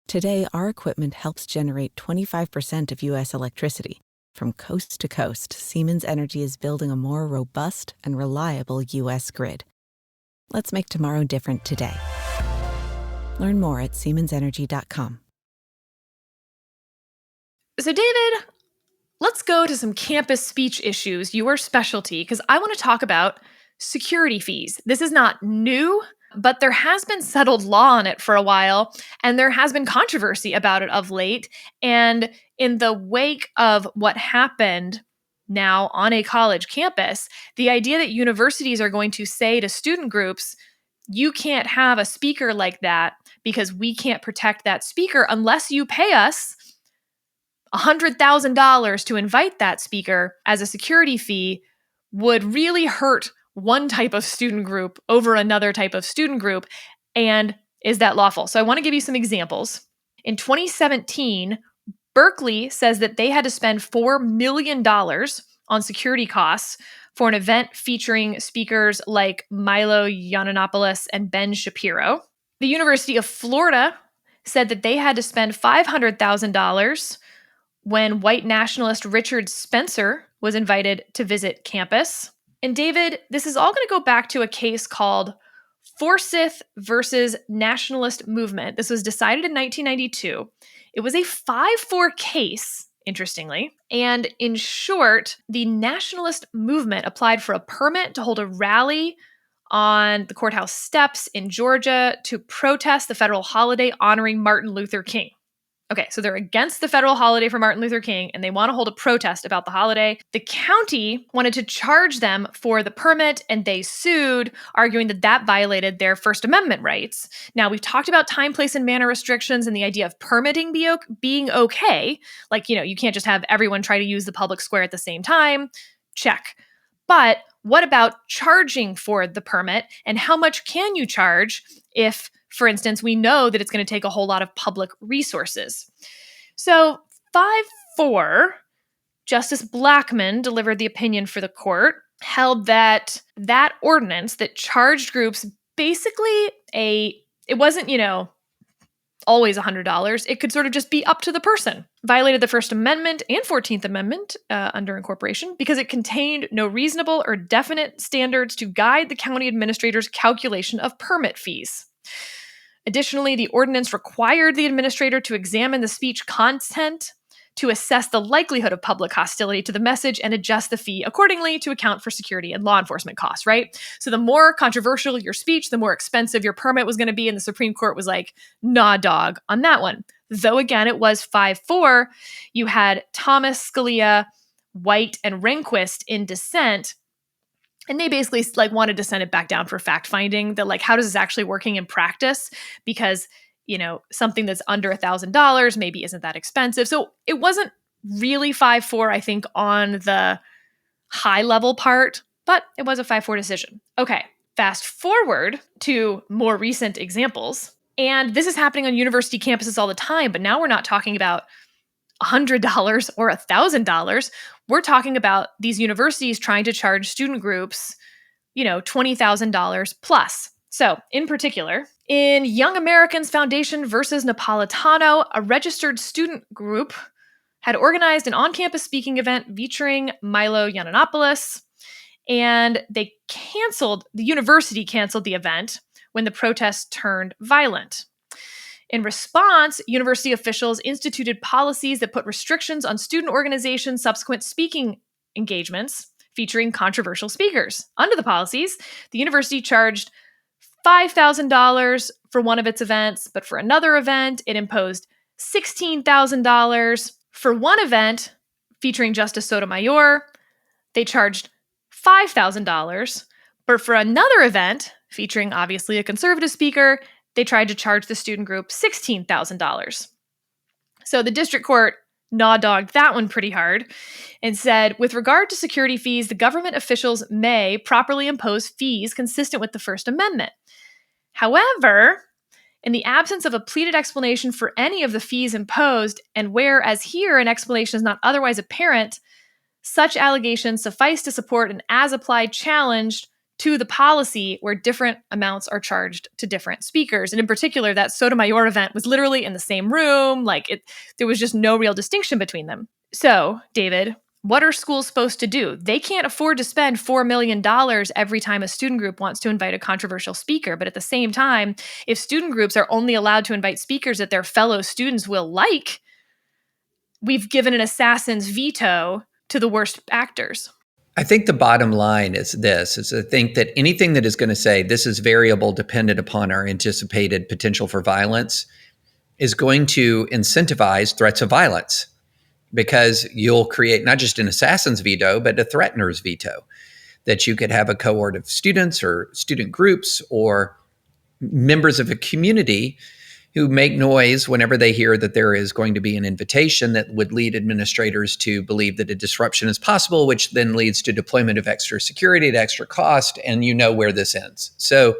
Today, our equipment helps generate 25% of U.S. electricity. From coast to coast, Siemens Energy is building a more robust and reliable U.S. grid. Let's make tomorrow different today. Learn more at SiemensEnergy.com. So, David, let's go to some campus speech issues, your specialty, because I want to talk about security fees. This is not new, but there has been settled law on it for a while, and there has been controversy about it of late. And in the wake of what happened now on a college campus, the idea that universities are going to say to student groups, you can't have a speaker like that because we can't protect that speaker unless you pay us $100,000 to invite that speaker as a security fee would really hurt one type of student group over another type of student group. And is that lawful? So I want to give you some examples. In 2017, Berkeley says that they had to spend $4 million on security costs for an event featuring speakers like Milo Yiannopoulos and Ben Shapiro. The University of Florida said that they had to spend $500,000 when white nationalist Richard Spencer was invited to visit campus. And David, this is all going to go back to a case called Forsyth versus Nationalist Movement. This was decided in 1992. It was a 5-4 case, interestingly. And in short, the nationalist movement applied for a permit to hold a rally on the courthouse steps in Georgia to protest the federal holiday honoring Martin Luther King. Okay, so they're against the federal holiday for Martin Luther King, and they want to hold a protest about the holiday. The county wanted to charge them for the permit, and they sued, arguing that that violated their First Amendment rights. Now, we've talked about time, place, and manner restrictions and the idea of permitting being okay. Like, you can't just have everyone try to use the public square at the same time. Check. But what about charging for the permit, and how much can you charge if, for instance, we know that it's going to take a whole lot of public resources? So 5-4, Justice Blackmun delivered the opinion for the court, held that that ordinance that charged groups basically it wasn't, always $100. It could sort of just be up to the person. Violated the First Amendment and 14th Amendment under incorporation because it contained no reasonable or definite standards to guide the county administrator's calculation of permit fees. Additionally, the ordinance required the administrator to examine the speech content to assess the likelihood of public hostility to the message and adjust the fee accordingly to account for security and law enforcement costs, right? So the more controversial your speech, the more expensive your permit was going to be. And the Supreme Court was like, nah, dog, on that one. Though again, it was 5-4. You had Thomas, Scalia, White, and Rehnquist in dissent. And they basically wanted to send it back down for fact finding that how does this actually working in practice? Because something that's under $1,000 maybe isn't that expensive. So it wasn't really 5-4, I think, on the high level part, but it was a 5-4 decision. Okay, fast forward to more recent examples. And this is happening on university campuses all the time, but now we're not talking about $100 or $1,000. We're talking about these universities trying to charge student groups, $20,000 plus. So, in particular, in Young Americans Foundation versus Napolitano, a registered student group had organized an on-campus speaking event featuring Milo Yiannopoulos, and the university canceled the event when the protests turned violent. In response, university officials instituted policies that put restrictions on student organizations' subsequent speaking engagements featuring controversial speakers. Under the policies, the university charged $5,000 for one of its events, but for another event, it imposed $16,000. For one event featuring Justice Sotomayor, they charged $5,000, but for another event featuring obviously a conservative speaker, they tried to charge the student group $16,000. So the district court gnaw-dogged that one pretty hard and said, with regard to security fees, the government officials may properly impose fees consistent with the First Amendment. However, in the absence of a pleaded explanation for any of the fees imposed, and where, as here, an explanation is not otherwise apparent, such allegations suffice to support an as-applied challenge to the policy where different amounts are charged to different speakers. And in particular, that Sotomayor event was literally in the same room. There was just no real distinction between them. So, David, what are schools supposed to do? They can't afford to spend $4 million every time a student group wants to invite a controversial speaker. But at the same time, if student groups are only allowed to invite speakers that their fellow students will like, we've given an assassin's veto to the worst actors. I think the bottom line is this, is I think that anything that is going to say this is variable dependent upon our anticipated potential for violence is going to incentivize threats of violence, because you'll create not just an assassin's veto, but a threatener's veto, that you could have a cohort of students or student groups or members of a community who make noise whenever they hear that there is going to be an invitation that would lead administrators to believe that a disruption is possible, which then leads to deployment of extra security at extra cost, and where this ends. So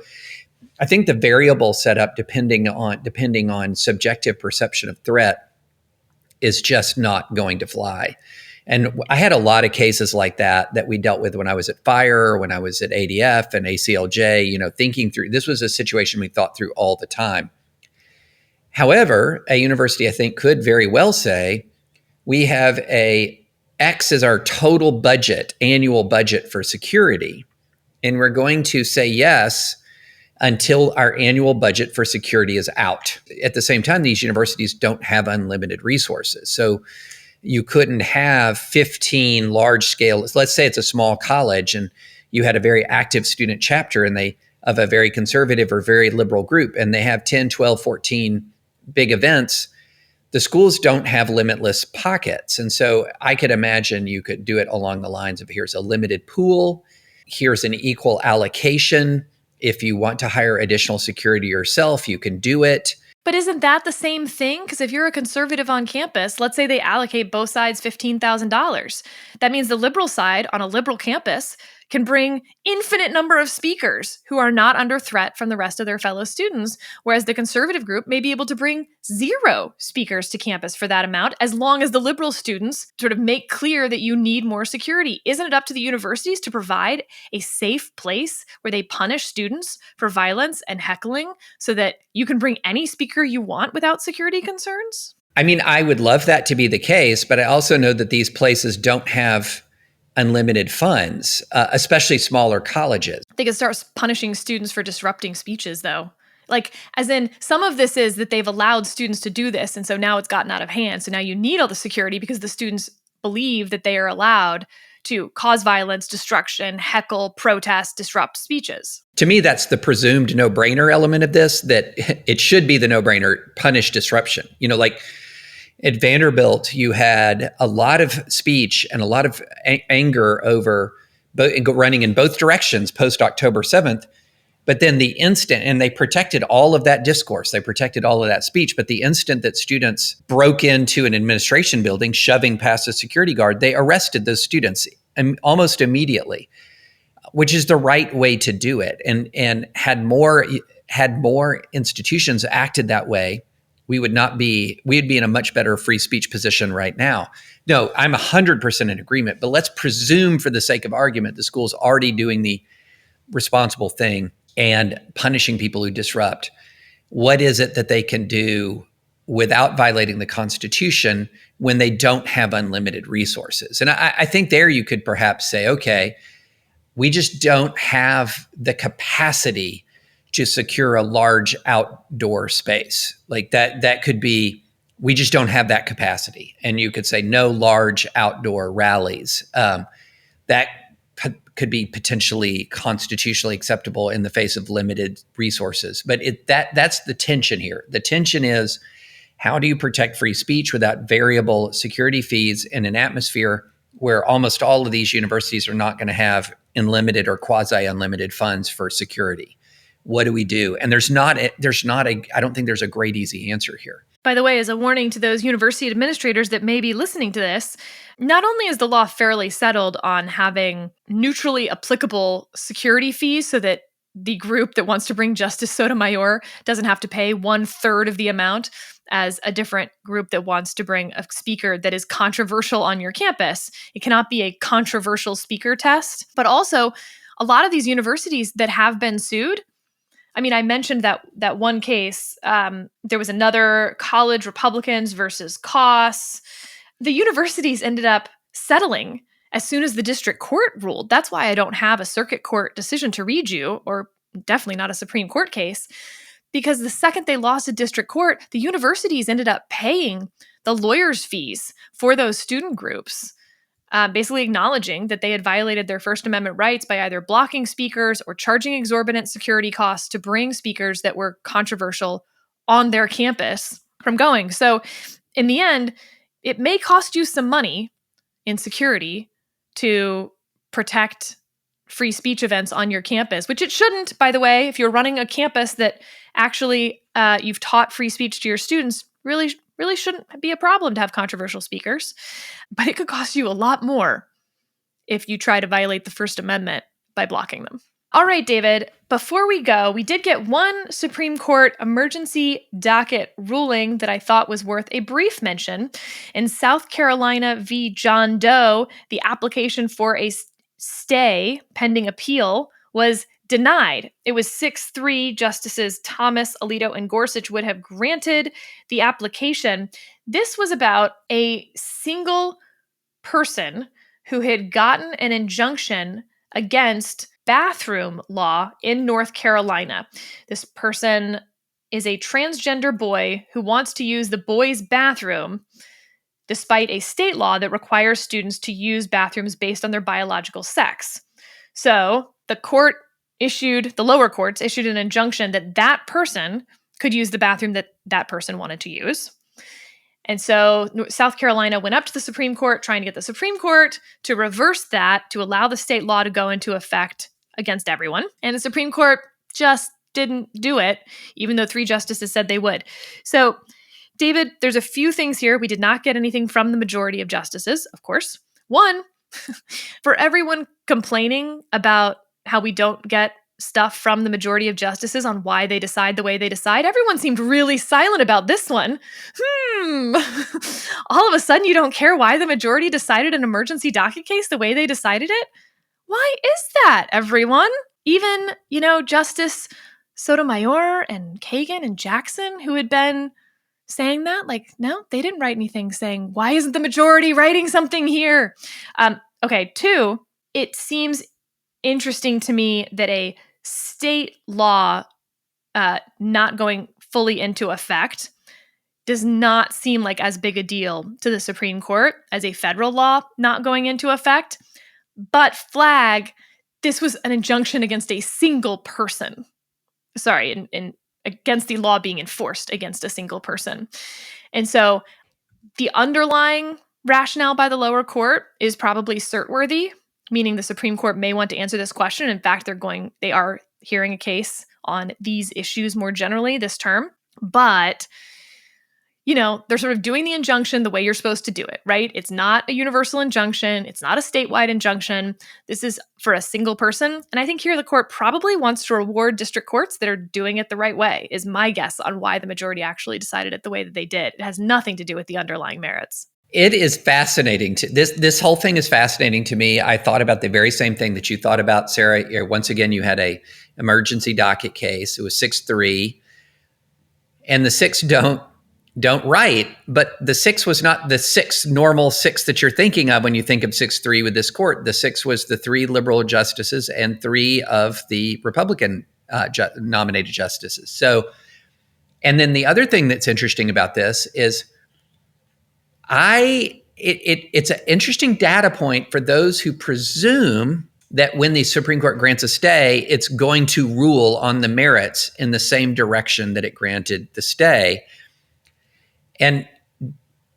I think the variable setup, depending on subjective perception of threat, is just not going to fly. And I had a lot of cases like that we dealt with when I was at Fire, when I was at ADF and ACLJ, thinking through, this was a situation we thought through all the time. However, a university, I think, could very well say, we have X as our total budget, annual budget for security, and we're going to say yes until our annual budget for security is out. At the same time, these universities don't have unlimited resources. So you couldn't have 15 large scale, let's say it's a small college and you had a very active student chapter of a very conservative or very liberal group, and they have 10, 12, 14 big events. The schools don't have limitless pockets. And so I could imagine you could do it along the lines of, here's a limited pool, here's an equal allocation. If you want to hire additional security yourself, you can do it. But isn't that the same thing? Because if you're a conservative on campus, let's say they allocate both sides $15,000. That means the liberal side on a liberal campus can bring infinite number of speakers who are not under threat from the rest of their fellow students, whereas the conservative group may be able to bring 0 speakers to campus for that amount, as long as the liberal students sort of make clear that you need more security. Isn't it up to the universities to provide a safe place where they punish students for violence and heckling so that you can bring any speaker you want without security concerns? I mean, I would love that to be the case, but I also know that these places don't have unlimited funds, especially smaller colleges. They could start punishing students for disrupting speeches, though. Like, as in, some of this is that they've allowed students to do this, and so now it's gotten out of hand. So now you need all the security because the students believe that they are allowed to cause violence, destruction, heckle, protest, disrupt speeches. To me, that's the presumed no-brainer element of this, that it should be the no-brainer, punish disruption. You know, like at Vanderbilt, you had a lot of speech and a lot of anger over running in both directions post-October 7th. But then the instant, and they protected all of that discourse, they protected all of that speech, but the instant that students broke into an administration building, shoving past a security guard, they arrested those students almost immediately, which is the right way to do it. And had more institutions acted that way, we'd be in a much better free speech position right now. No, I'm 100% in agreement, but let's presume for the sake of argument, the school's already doing the responsible thing and punishing people who disrupt. What is it that they can do without violating the Constitution when they don't have unlimited resources? And I think there you could perhaps say, okay, we just don't have the capacity to secure a large outdoor space. Like that could be, we just don't have that capacity. And you could say no large outdoor rallies. That could be potentially constitutionally acceptable in the face of limited resources. But that's the tension here. The tension is, how do you protect free speech without variable security fees in an atmosphere where almost all of these universities are not going to have unlimited or quasi-unlimited funds for security? What do we do? And I don't think there's a great easy answer here. By the way, as a warning to those university administrators that may be listening to this, not only is the law fairly settled on having neutrally applicable security fees so that the group that wants to bring Justice Sotomayor doesn't have to pay 1/3 of the amount as a different group that wants to bring a speaker that is controversial on your campus. It cannot be a controversial speaker test. But also, a lot of these universities that have been sued, I mean, I mentioned that one case. There was another college Republicans versus Koss. The universities ended up settling as soon as the district court ruled. That's why I don't have a circuit court decision to read you, or definitely not a Supreme Court case, because the second they lost a district court, the universities ended up paying the lawyers' fees for those student groups. Basically acknowledging that they had violated their First Amendment rights by either blocking speakers or charging exorbitant security costs to bring speakers that were controversial on their campus from going. So in the end, it may cost you some money in security to protect free speech events on your campus, which it shouldn't, by the way. If you're running a campus that actually you've taught free speech to your students, really shouldn't be a problem to have controversial speakers. But it could cost you a lot more if you try to violate the First Amendment by blocking them. All right, David, before we go, we did get one Supreme Court emergency docket ruling that I thought was worth a brief mention. In South Carolina v. John Doe, the application for a stay pending appeal was denied. It was 6-3. Justices Thomas, Alito, and Gorsuch would have granted the application. This was about a single person who had gotten an injunction against bathroom law in North Carolina. This person is a transgender boy who wants to use the boys' bathroom despite a state law that requires students to use bathrooms based on their biological sex. So the lower courts issued an injunction that person could use the bathroom that person wanted to use. And so South Carolina went up to the Supreme Court trying to get the Supreme Court to reverse that, to allow the state law to go into effect against everyone. And the Supreme Court just didn't do it, even though 3 justices said they would. So, David, there's a few things here. We did not get anything from the majority of justices, of course. One, For everyone complaining about how we don't get stuff from the majority of justices on why they decide the way they decide, everyone seemed really silent about this one. All of a sudden, you don't care why the majority decided an emergency docket case the way they decided it? Why is that, everyone? Even, Justice Sotomayor and Kagan and Jackson, who had been saying that, like, no, they didn't write anything saying, why isn't the majority writing something here? Okay, 2, it seems interesting to me that a state law not going fully into effect does not seem like as big a deal to the Supreme Court as a federal law not going into effect. But flag, this was an injunction against a single person. Sorry, against the law being enforced against a single person. And so the underlying rationale by the lower court is probably cert-worthy, meaning the Supreme Court may want to answer this question. In fact, they are hearing a case on these issues more generally this term. But, they're sort of doing the injunction the way you're supposed to do it, right? It's not a universal injunction. It's not a statewide injunction. This is for a single person. And I think here the court probably wants to reward district courts that are doing it the right way, is my guess on why the majority actually decided it the way that they did. It has nothing to do with the underlying merits. It is fascinating. This whole thing is fascinating to me. I thought about the very same thing that you thought about, Sarah. Once again, you had a emergency docket case. It was 6-3. And the 6 don't write, but the 6 was not the 6 normal 6 that you're thinking of when you think of 6-3 with this court. The 6 was the 3 liberal justices and 3 of the Republican nominated justices. So, and then the other thing that's interesting about this is it's an interesting data point for those who presume that when the Supreme Court grants a stay, it's going to rule on the merits in the same direction that it granted the stay. And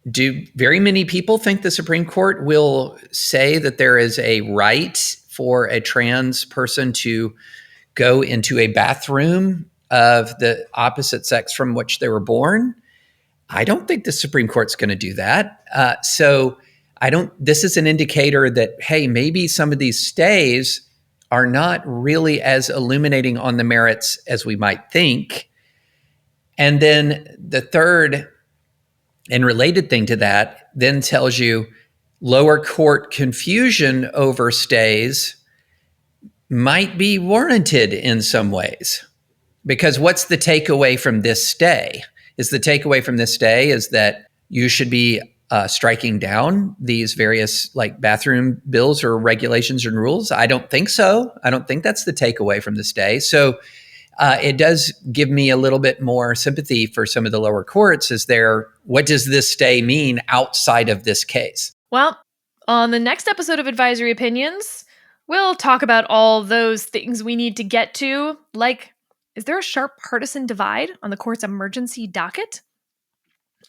do very many people think the Supreme Court will say that there is a right for a trans person to go into a bathroom of the opposite sex from which they were born? I don't think the Supreme Court's going to do that. This is an indicator that, hey, maybe some of these stays are not really as illuminating on the merits as we might think. And then the third and related thing to that then tells you lower court confusion over stays might be warranted in some ways. Because what's the takeaway from this stay? Is the takeaway from this stay is that you should be striking down these various bathroom bills or regulations and rules? I don't think so. I don't think that's the takeaway from this stay. So it does give me a little bit more sympathy for some of the lower courts. What does this stay mean outside of this case? Well, on the next episode of Advisory Opinions, we'll talk about all those things we need to get to, like, is there a sharp partisan divide on the court's emergency docket?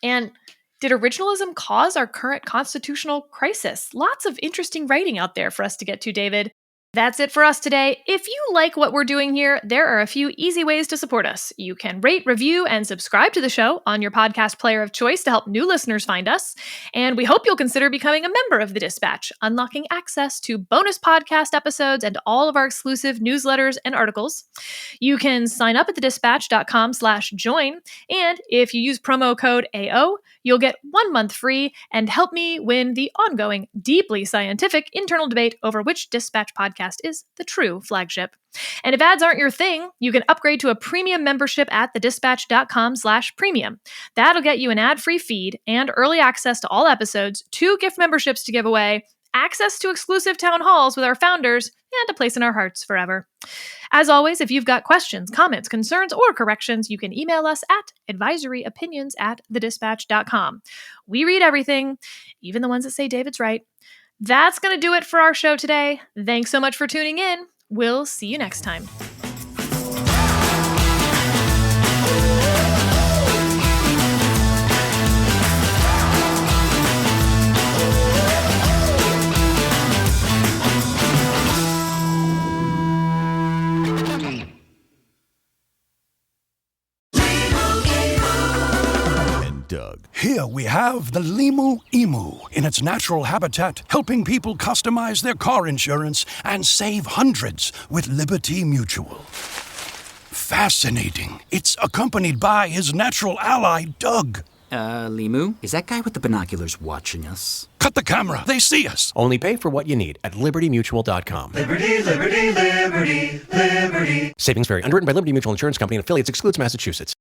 And did originalism cause our current constitutional crisis? Lots of interesting writing out there for us to get to, David. That's it for us today. If you like what we're doing here, there are a few easy ways to support us. You can rate, review, and subscribe to the show on your podcast player of choice to help new listeners find us. And we hope you'll consider becoming a member of The Dispatch, unlocking access to bonus podcast episodes and all of our exclusive newsletters and articles. You can sign up at thedispatch.com/join. And if you use promo code AO, you'll get 1 month free and help me win the ongoing, deeply scientific internal debate over which Dispatch podcast is the true flagship. And if ads aren't your thing, you can upgrade to a premium membership at thedispatch.com/premium. That'll get you an ad-free feed and early access to all episodes, 2 gift memberships to give away, access to exclusive town halls with our founders, and a place in our hearts forever. As always, if you've got questions, comments, concerns, or corrections, you can email us at advisoryopinions@thedispatch.com. We read everything, even the ones that say David's right. That's going to do it for our show today. Thanks so much for tuning in. We'll see you next time. Doug. Here we have the Limu Emu in its natural habitat, helping people customize their car insurance and save hundreds with Liberty Mutual. Fascinating. It's accompanied by his natural ally, Doug. Limu? Is that guy with the binoculars watching us? Cut the camera. They see us. Only pay for what you need at libertymutual.com. Liberty, liberty, liberty, liberty. Savings vary. Underwritten by Liberty Mutual Insurance Company and affiliates. Excludes Massachusetts.